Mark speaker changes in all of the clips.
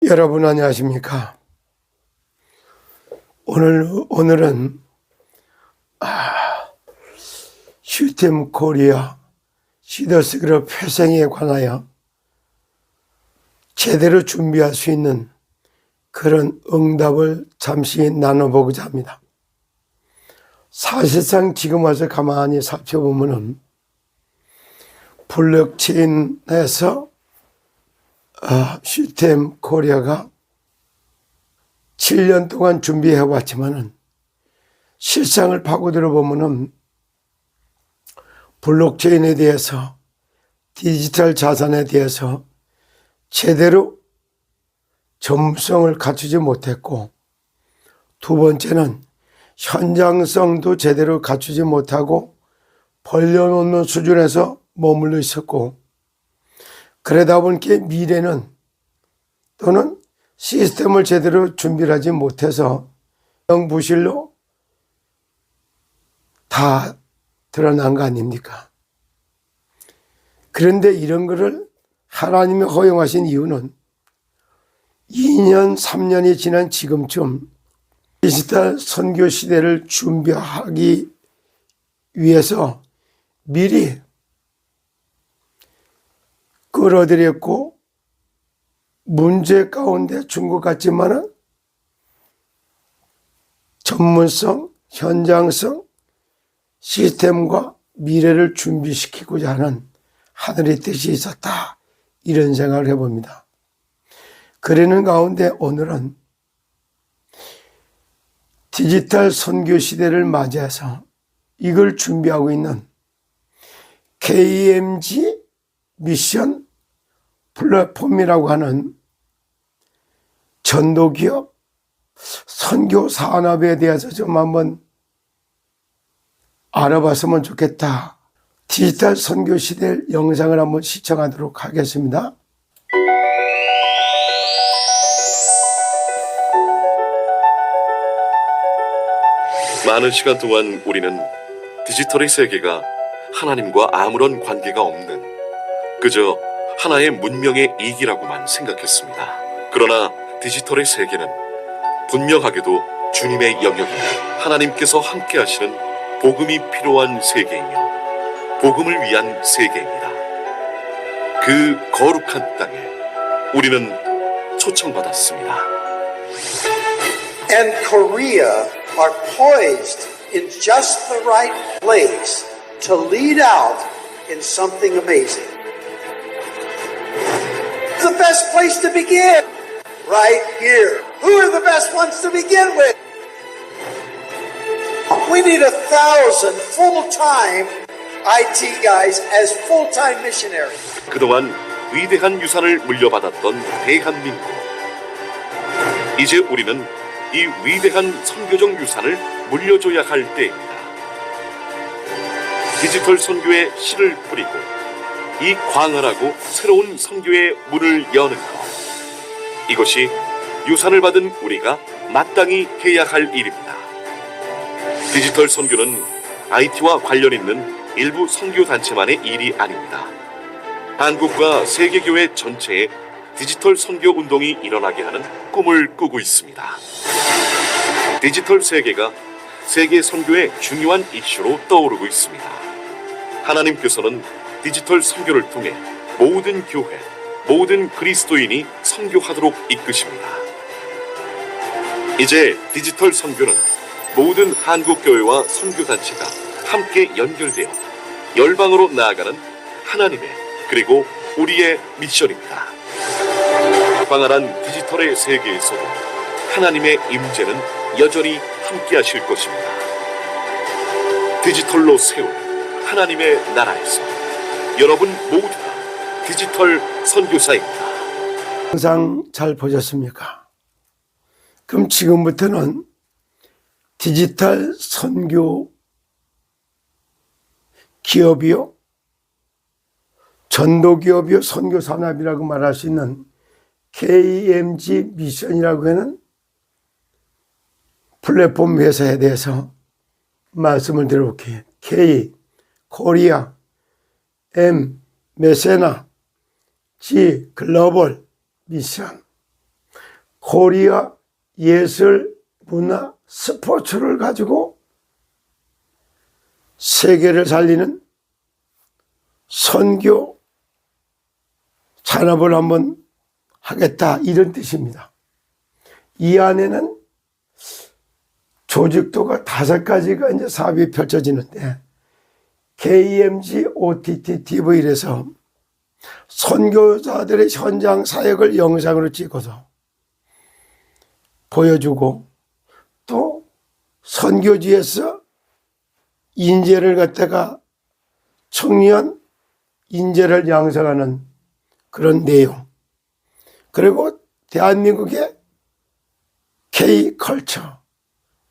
Speaker 1: 여러분 안녕하십니까? 오늘은 슈템 코리아 시더스 그룹 회생에 관하여 제대로 준비할 수 있는 그런 응답을 잠시 나눠보고자 합니다. 사실상 지금 와서 가만히 살펴보면은 블록체인에서 슈템 코리아가 7년 동안 준비해 왔지만은 실상을 파고들어 보면은 블록체인에 대해서 디지털 자산에 대해서 제대로 전문성을 갖추지 못했고, 두 번째는 현장성도 제대로 갖추지 못하고 벌려놓는 수준에서 머물러 있었고, 그러다 보니까 미래는 또는 시스템을 제대로 준비를 하지 못해서 부실로 다 드러난 거 아닙니까? 그런데 이런 거를 하나님이 허용하신 이유는 2년, 3년이 지난 지금쯤 디지털 선교 시대를 준비하기 위해서 미리 끌어들였고, 문제 가운데 준 것 같지만은 전문성, 현장성, 시스템과 미래를 준비시키고자 하는 하늘의 뜻이 있었다, 이런 생각을 해봅니다. 그러는 가운데 오늘은 디지털 선교 시대를 맞이해서 이걸 준비하고 있는 KMG 미션 플랫폼이라고 하는 전도기업 선교 산업에 대해서 좀 한번 알아봤으면 좋겠다. 디지털 선교 시대 영상을 한번 시청하도록 하겠습니다.
Speaker 2: 많은 시간 동안 우리는 디지털의 세계가 하나님과 아무런 관계가 없는 그저 하나의 문명의 이기라고만 생각했습니다. 그러나 디지털의 세계는 분명하게도 주님의 영역이며 하나님께서 함께 하시는 복음이 필요한 세계이며 복음을 위한 세계입니다. 그 거룩한 땅에 우리는 초청받았습니다.
Speaker 3: And Korea are poised in just the right place to lead out in something amazing. The best place to begin, right here. Who are the best ones to begin with? We need 1,000 full-time IT guys as full-time missionaries.
Speaker 2: 그동안 위대한 유산을 물려받았던 대한민국. 이제 우리는 이 위대한 선교적 유산을 물려줘야 할 때입니다. 디지털 선교에 씨를 뿌리고 이 광활하고 새로운 선교의 문을 여는 것, 이것이 유산을 받은 우리가 마땅히 해야 할 일입니다. 디지털 선교는 IT와 관련 있는 일부 선교단체만의 일이 아닙니다. 한국과 세계교회 전체에 디지털 선교 운동이 일어나게 하는 꿈을 꾸고 있습니다. 디지털 세계가 세계 선교의 중요한 이슈로 떠오르고 있습니다. 하나님께서는 디지털 선교를 통해 모든 교회, 모든 그리스도인이 선교하도록 이끄십니다. 이제 디지털 선교는 모든 한국교회와 선교단체가 함께 연결되어 열방으로 나아가는 하나님의 그리고 우리의 미션입니다. 광활한 디지털의 세계에서도 하나님의 임재는 여전히 함께 하실 것입니다. 디지털로 세운 하나님의 나라에서 여러분 모두가 디지털 선교사입니다.
Speaker 1: 영상 잘 보셨습니까? 그럼 지금부터는 디지털 선교 기업이요, 전도기업이요, 선교산업이라고 말할 수 있는 KMG 미션이라고 하는 플랫폼 회사에 대해서 말씀을 드려볼게요. K, 코리아, M, 메세나, G, 글로벌 미션. 코리아 예술, 문화, 스포츠를 가지고 세계를 살리는 선교 산업을 한번 하겠다, 이런 뜻입니다. 이 안에는 조직도가 5가지가 이제 사업이 펼쳐지는데, KMG OTT TV에서 선교사들의 현장 사역을 영상으로 찍어서 보여주고, 또 선교지에서 인재를 갖다가 청년 인재를 양성하는 그런 내용, 그리고 대한민국의 K컬처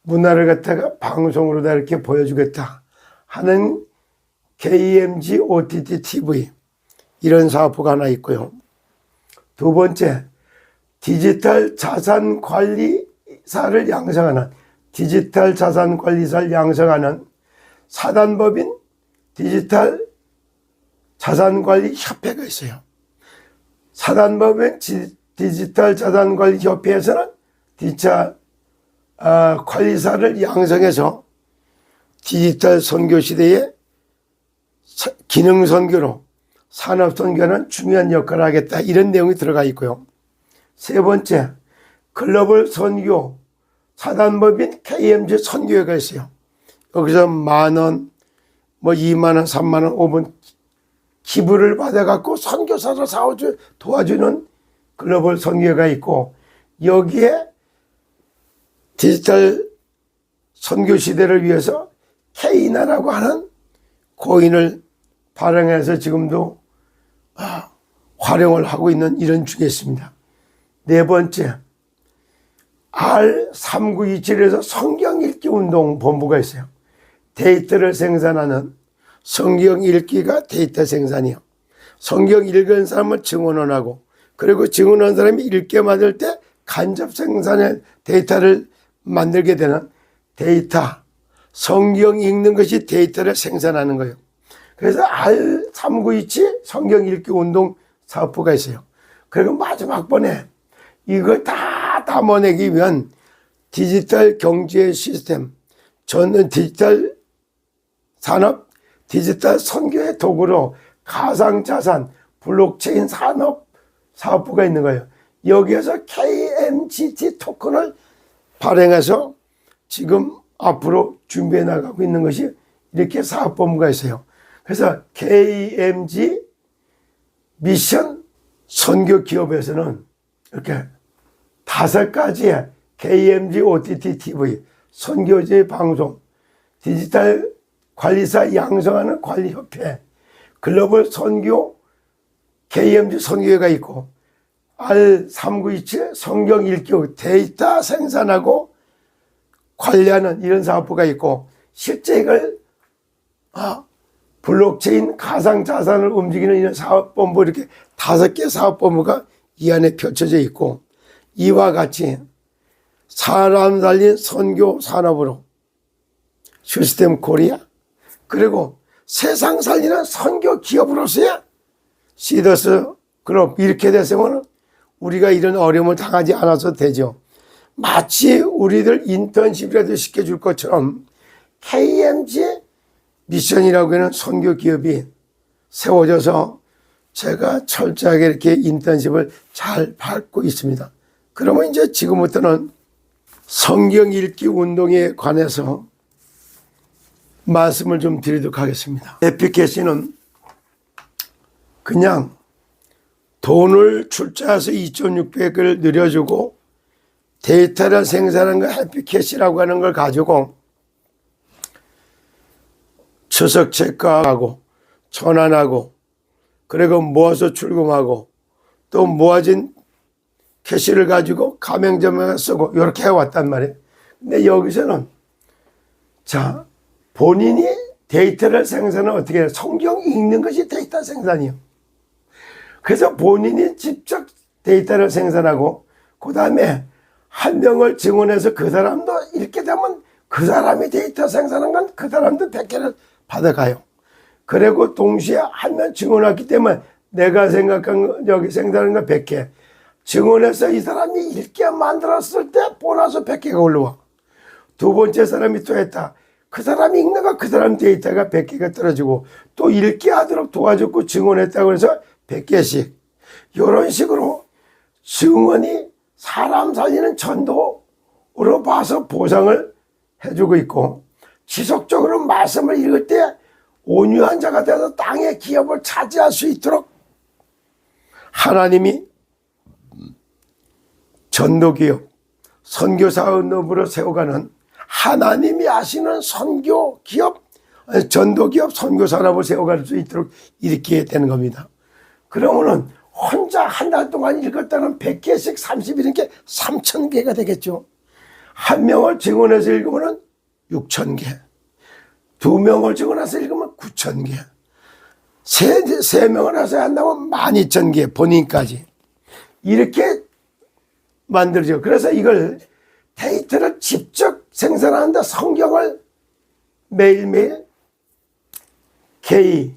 Speaker 1: 문화를 갖다가 방송으로 다 이렇게 보여주겠다 하는 KMG OTT TV, 이런 사업부가 하나 있고요. 두 번째, 디지털 자산 관리사를 양성하는, 디지털 자산 관리사를 양성하는 사단법인 디지털 자산 관리 협회가 있어요. 사단법인 디지털 자산 관리 협회에서는 디지털 관리사를 양성해서 디지털 선교 시대에 기능 선교로 산업 선교하는 중요한 역할을 하겠다, 이런 내용이 들어가 있고요. 세 번째, 글로벌 선교 사단법인 KMG 선교회가 있어요. 여기서 10,000원, 20,000원, 30,000원, 5분 기부를 받아갖고 선교사를 도와주는 글로벌 선교회가 있고, 여기에 디지털 선교 시대를 위해서 K나라고 하는 코인을 발행해서 지금도 활용을 하고 있는 이런 중에 있습니다. 네 번째, R3927에서 성경 읽기 운동 본부가 있어요. 데이터를 생산하는, 성경 읽기가 데이터 생산이요. 성경 읽은 사람은 증언을 하고, 그리고 증언한 사람이 읽게 만들 때 간접 생산의 데이터를 만들게 되는 데이터, 성경 읽는 것이 데이터를 생산하는 거예요. 그래서 R3927 성경 읽기 운동 사업부가 있어요. 그리고 마지막 번에 이걸 다 담아내기 위한 디지털 경제 시스템, 저는 디지털 산업, 디지털 선교의 도구로 가상자산, 블록체인 산업 사업부가 있는 거예요. 여기에서 KMGT 토큰을 발행해서 지금 앞으로 준비해 나가고 있는 것이 이렇게 사업본부가 있어요. 그래서 KMG 미션 선교 기업에서는 이렇게 5가지의 KMG OTT TV, 선교지 방송, 디지털 관리사 양성하는 관리협회, 글로벌 선교 KMG 선교회가 있고, R3927 성경 읽기 데이터 생산하고 관리하는 이런 사업부가 있고, 실제 이걸 블록체인 가상자산을 움직이는 이런 사업본부, 이렇게 5개 사업본부가 이 안에 펼쳐져 있고, 이와 같이 사람 살린 선교 산업으로 시스템 코리아, 그리고 세상 살리는 선교 기업으로서의 시더스 그룹, 이렇게 됐으면 우리가 이런 어려움을 당하지 않아서 되죠. 마치 우리들 인턴십이라도 시켜줄 것처럼 KMG 미션이라고 하는 선교 기업이 세워져서 제가 철저하게 이렇게 인턴십을 잘 받고 있습니다. 그러면 이제 지금부터는 성경 읽기 운동에 관해서 말씀을 좀 드리도록 하겠습니다. 에피캐시는 그냥 돈을 출자해서 2,600을 늘려주고 데이터를 생산하는 거 해피캐시라고 하는 걸 가지고 추석 체크하고 전환하고, 그리고 모아서 출금하고, 또 모아진 캐시를 가지고 가맹점에 쓰고, 이렇게 해왔단 말이에요. 근데 여기서는 자, 본인이 데이터를 생산은 어떻게 해요? 성경 읽는 것이 데이터 생산이에요. 그래서 본인이 직접 데이터를 생산하고, 그 다음에 한 명을 증언해서 그 사람도 읽게 되면 그 사람이 데이터 생산한 건 그 사람도 100개를 받아가요. 그리고 동시에 한 명 증언했기 때문에 내가 생각한 거, 여기 생산한 거 100개, 증언해서 이 사람이 읽게 만들었을 때 보너스 100개가 올라와. 두 번째 사람이 또 했다. 그 사람이 읽는 거 그 사람 데이터가 100개가 떨어지고 또 읽게 하도록 도와줬고 증언했다고 해서 100개씩. 이런 식으로 증언이 사람 살리는 전도로 봐서 보상을 해주고 있고, 지속적으로 말씀을 읽을 때 온유한 자가 되어서 땅의 기업을 차지할 수 있도록 하나님이 전도기업, 선교사업으로 세워가는 하나님이 하시는 선교기업, 전도기업, 선교사업을 세워갈 수 있도록 이렇게 되는 겁니다. 그러면은 혼자 한 달 동안 읽었다는 100개씩 30일이니까 3000개가 되겠죠. 한 명을 증언해서 읽으면 6000개, 두 명을 증언해서 읽으면 9000개, 세 명을 해서 한다면 12000개, 본인까지. 이렇게 만들죠. 그래서 이걸 데이터를 직접 생산하는데 성경을 매일매일 K,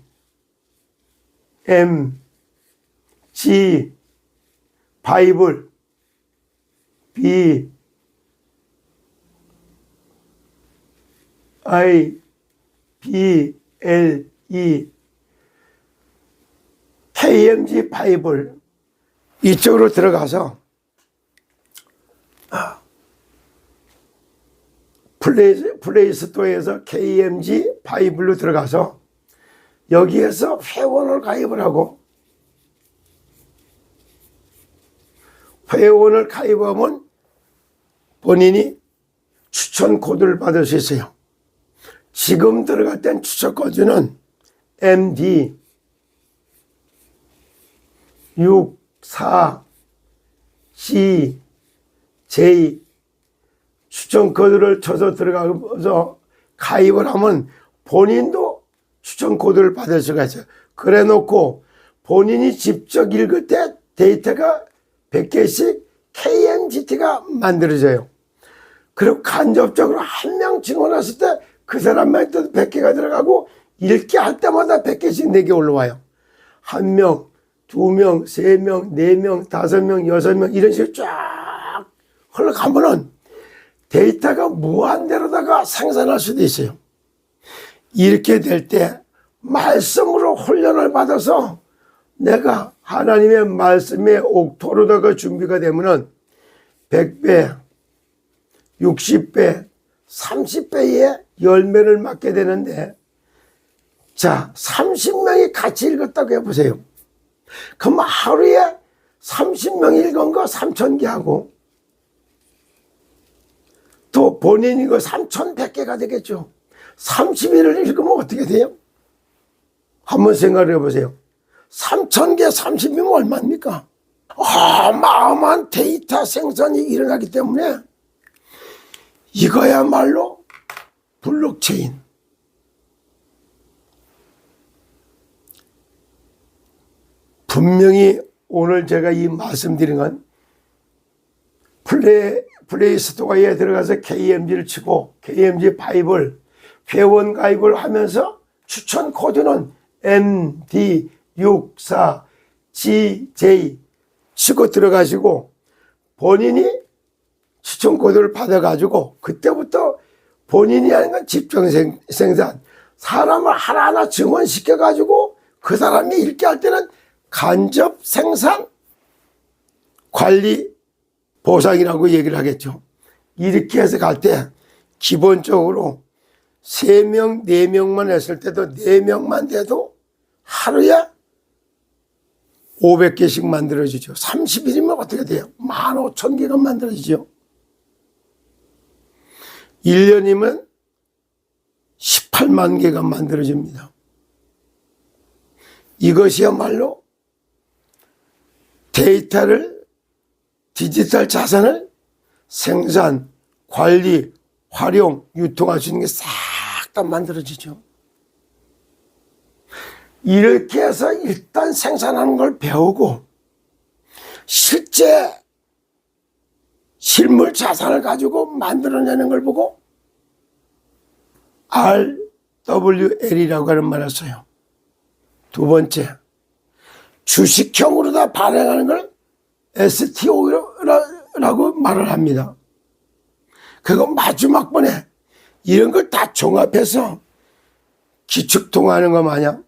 Speaker 1: M, G, 바이블, B, I, B, L, E, KMG 바이블 이쪽으로 들어가서 플레이스토어에서 KMG 바이블로 들어가서 여기에서 회원을 가입을 하고, 회원을 가입하면 본인이 추천 코드를 받을 수 있어요. 지금 들어갈 땐 추천 코드는 MD 64 C J 추천 코드를 쳐서 들어가서 가입을 하면 본인도 추천 코드를 받을 수가 있어요. 그래 놓고 본인이 직접 읽을 때 데이터가 100개씩 KMGT가 만들어져요. 그리고 간접적으로 한 명 증언했을 때 그 사람만 또 100개가 들어가고 읽게 할 때마다 100개씩 4개 올라와요. 한 명, 두 명, 세 명, 네 명, 다섯 명, 여섯 명 이런 식으로 쫙 흘러가면은 데이터가 무한대로다가 생산할 수도 있어요. 이렇게 될 때 말씀으로 훈련을 받아서 내가 하나님의 말씀의 옥토로다가 준비가 되면은 100배, 60배, 30배의 열매를 맞게 되는데, 자, 30명이 같이 읽었다고 해보세요. 그럼 하루에 30명이 읽은 거 3000개 하고, 또 본인이 이거 3100개가 되겠죠. 30일을 읽으면 어떻게 돼요? 한번 생각을 해보세요. 3000개 30이면 얼마입니까? 어마어마한 데이터 생산이 일어나기 때문에 이거야말로 블록체인. 분명히 오늘 제가 이 말씀드린 건 플레이스토어에 들어가서 KMG를 치고 KMG 바이블 회원 가입을 하면서 추천 코드는 MD64GJ 치고 들어가시고 본인이 추천 코드를 받아가지고 그때부터 본인이 하는 건 집중 생산, 사람을 하나하나 증언시켜가지고 그 사람이 읽게 할 때는 간접 생산 관리 보상이라고 얘기를 하겠죠. 이렇게 해서 갈 때 기본적으로 3명, 4명만 했을 때도 4명만 돼도 하루에 500개씩 만들어지죠. 30일이면 어떻게 돼요? 15,000개가 만들어지죠. 1년이면 18만 개가 만들어집니다. 이것이야말로 데이터를, 디지털 자산을 생산, 관리, 활용, 유통할 수 있는 게 싹 다 만들어지죠. 이렇게 해서 일단 생산하는 걸 배우고 실제 실물 자산을 가지고 만들어내는 걸 보고 RWL이라고 하는 말을 써요. 두 번째, 주식형으로 다 발행하는 걸 STO라고 말을 합니다. 그리고 마지막 번에 이런 걸 다 종합해서 기축통화하는 것 마냥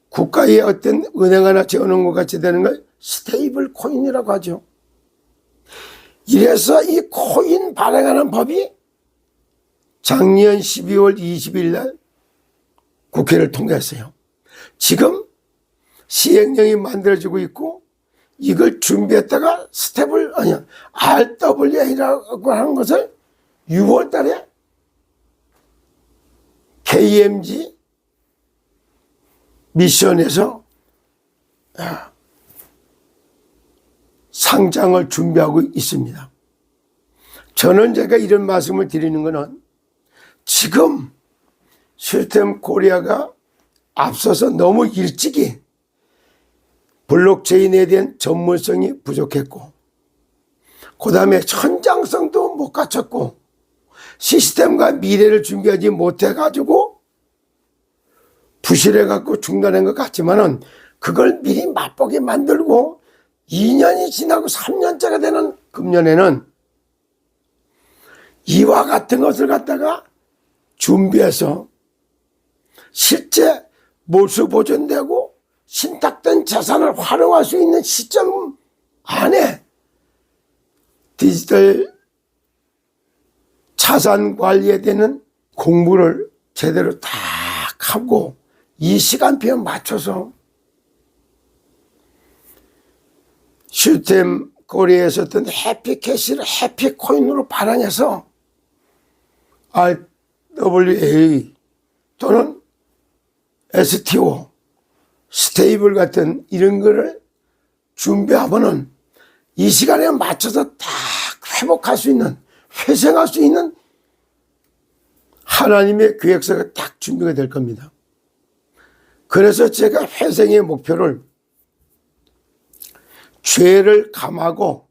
Speaker 1: 국가의 어떤 은행 하나 재워놓은 것 같이 되는 걸 스테이블 코인이라고 하죠. 이래서 이 코인 발행하는 법이 작년 12월 20일 날 국회를 통과했어요. 지금 시행령이 만들어지고 있고 이걸 준비했다가 RWA라고 하는 것을 6월 달에 KMG 미션에서 상장을 준비하고 있습니다. 저는 제가 이런 말씀을 드리는 것은 지금 시스템 코리아가 앞서서 너무 일찍이 블록체인에 대한 전문성이 부족했고 그 다음에 현장성도 못 갖췄고 시스템과 미래를 준비하지 못해가지고 부실해갖고 중단한 것 같지만은 그걸 미리 맛보게 만들고 2년이 지나고 3년째가 되는 금년에는 이와 같은 것을 갖다가 준비해서 실제 몰수 보존되고 신탁된 자산을 활용할 수 있는 시점 안에 디지털 자산 관리에 대한 공부를 제대로 딱 하고 이 시간표에 맞춰서 시스템 코리아에서 어떤 해피캐시를 해피코인으로 발행해서 RWA 또는 STO, 스테이블 같은 이런 거를 준비하면은 이 시간에 맞춰서 딱 회복할 수 있는, 회생할 수 있는 하나님의 계획서가 딱 준비가 될 겁니다. 그래서 제가 회생의 목표를 죄를 감하고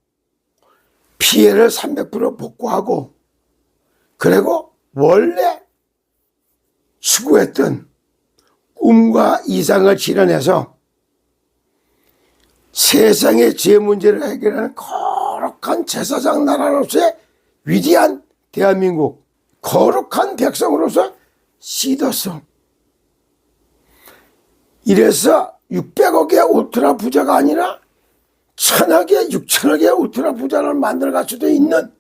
Speaker 1: 피해를 300% 복구하고 그리고 원래 추구했던 꿈과 이상을 실현해서 세상의 죄 문제를 해결하는 거룩한 제사장 나라로서의 위대한 대한민국, 거룩한 백성으로서 시더성. 이래서 600억의 울트라 부자가 아니라 1000억의 6천억의 울트라 부자를 만들어갈 수도 있는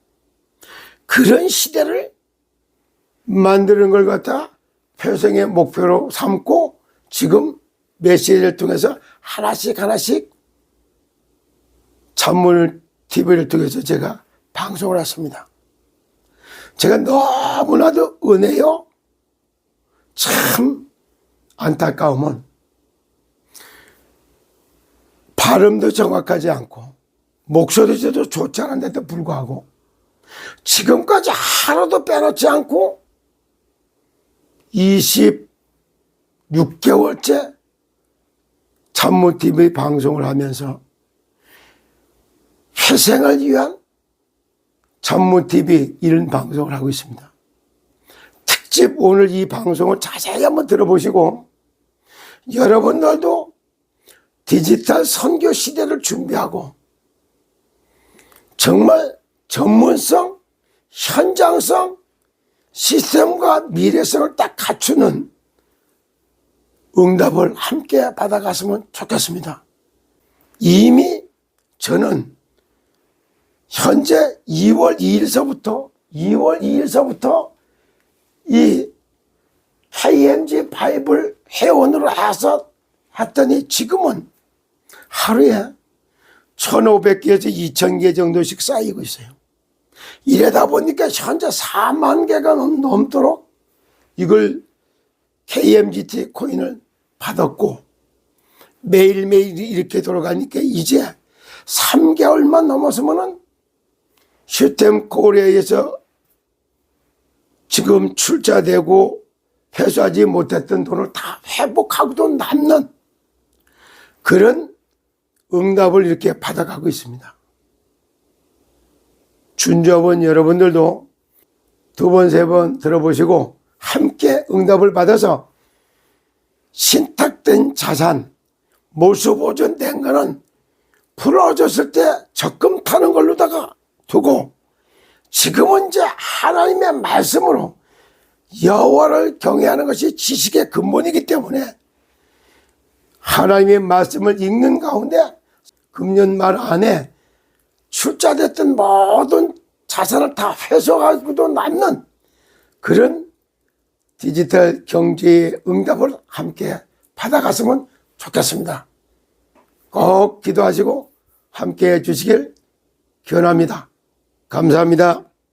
Speaker 1: 그런 시대를 만드는 걸 갖다 회생의 목표로 삼고 지금 메시지를 통해서 하나씩 찬물 TV를 통해서 제가 방송을 했습니다. 제가 너무나도 은혜요. 참 안타까움은 발음도 정확하지 않고 목소리도 좋지 않은데도 불구하고 지금까지 하루도 빼놓지 않고 26개월째 찬무TV 방송을 하면서 회생을 위한 찬무TV 이런 방송을 하고 있습니다. 특집 오늘 이 방송을 자세히 한번 들어보시고 여러분들도 디지털 선교 시대를 준비하고 정말 전문성, 현장성, 시스템과 미래성을 딱 갖추는 응답을 함께 받아갔으면 좋겠습니다. 이미 저는 현재 2월 2일서부터 이 KMG 바이블 회원으로 해서 했더니 지금은 하루에 1500개에서 2000개 정도씩 쌓이고 있어요. 이러다 보니까 현재 4만 개가 넘도록 이걸 KMGT 코인을 받았고 매일매일 이렇게 돌아가니까 이제 3개월만 넘어서면은 시스템 코리아에서 지금 출자되고 회수하지 못했던 돈을 다 회복하고도 남는 그런 응답을 이렇게 받아가고 있습니다. 준접원 여러분들도 2번, 3번 들어보시고 함께 응답을 받아서 신탁된 자산, 몰수 보존된 거는 풀어졌을 때 적금 타는 걸로다가 두고 지금은 이제 하나님의 말씀으로 여호와를 경외하는 것이 지식의 근본이기 때문에 하나님의 말씀을 읽는 가운데 금년 말 안에 출자됐던 모든 자산을 다 회수하고도 남는 그런 디지털 경제의 응답을 함께 받아갔으면 좋겠습니다. 꼭 기도하시고 함께 해주시길 권합니다. 감사합니다.